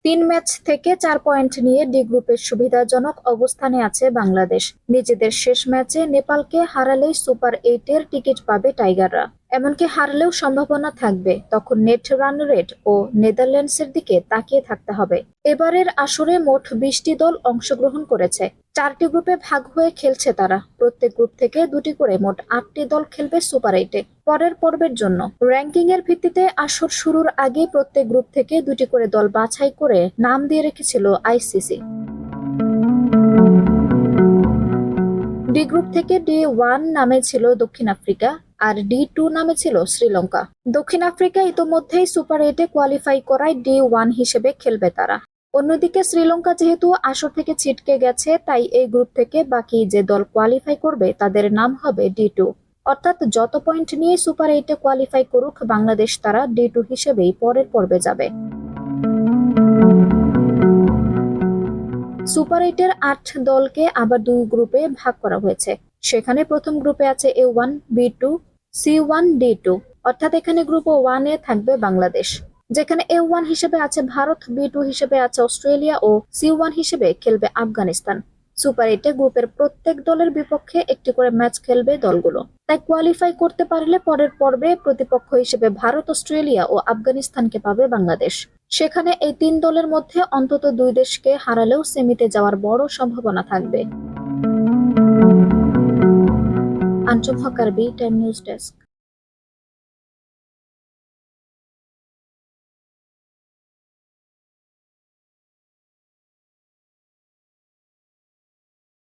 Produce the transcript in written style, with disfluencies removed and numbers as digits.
তিন ম্যাচ থেকে 4 পয়েন্ট নিয়ে ডি গ্রুপের সুবিধাজনক অবস্থানে আছে বাংলাদেশ। নিজেদের শেষ ম্যাচে নেপালকে হারালেই সুপার এইটের টিকিট পাবে টাইগাররা। এমনকি হারলেও সম্ভাবনা থাকবে, তখন নেট রান রেট ও নেদারল্যান্ডসের দিকে তাকিয়ে থাকতে হবে। এবারের আসরে মোট 20টি দল অংশগ্রহণ করেছে। 4টি গ্রুপে ভাগ হয়ে খেলছে তারা। প্রত্যেক গ্রুপ থেকে 2টি করে মোট 8টি দল খেলবে সুপার এইটে পরের পর্বের জন্য। র্যাঙ্কিং এর ভিত্তিতে আসর শুরুর আগে প্রত্যেক গ্রুপ থেকে 2টি করে দল বাছাই করে নাম দিয়ে রেখেছিল আইসিসি। ডি গ্রুপ থেকে ডি-1 নামে ছিল দক্ষিণ আফ্রিকা আর ডি-2 নামে ছিল শ্রীলঙ্কা। দক্ষিণ আফ্রিকা ইতোমধ্যেই সুপার এইটে কোয়ালিফাই করায় ডি-1 হিসেবে খেলবে তারা। অন্যদিকে শ্রীলঙ্কা যেহেতু আসর থেকে ছিটকে গেছে, তাই এই গ্রুপ থেকে বাকি যে দল কোয়ালিফাই করবে তাদের নাম হবে ডি-2। অর্থাৎ যত পয়েন্ট নিয়ে সুপার এইটে কোয়ালিফাই করুক বাংলাদেশ, তারা ডি-2 হিসেবেই পরের পর্বে যাবে। সুপার এইটের 8 দলকে আবার 2 গ্রুপে ভাগ করা হয়েছে। সেখানে প্রথম গ্রুপে আছে A1, B2, C1, D2। অর্থাৎ এখানে গ্রুপ 1 এ থাকবে বাংলাদেশ, যেখানে A1 হিসেবে আছে ভারত, B2 হিসেবে আছে অস্ট্রেলিয়া ও C1 হিসেবে খেলবে আফগানিস্তান। সুপার এইটে গ্রুপের প্রত্যেক দলের বিপক্ষে একটি করে ম্যাচ খেলবে দলগুলো। তাই কোয়ালিফাই করতে পারলে পরের পর্বে প্রতিপক্ষ হিসেবে ভারত, অস্ট্রেলিয়া ও আফগানিস্তানকে পাবে বাংলাদেশ। সেখানে এই 3 দলের মধ্যে অন্তত 2 দেশকে হারালেও সেমিতে যাওয়ার বড় সম্ভাবনা থাকবে। আঞ্চুম হক আরবি, টাইম নিউজ ডেস্ক।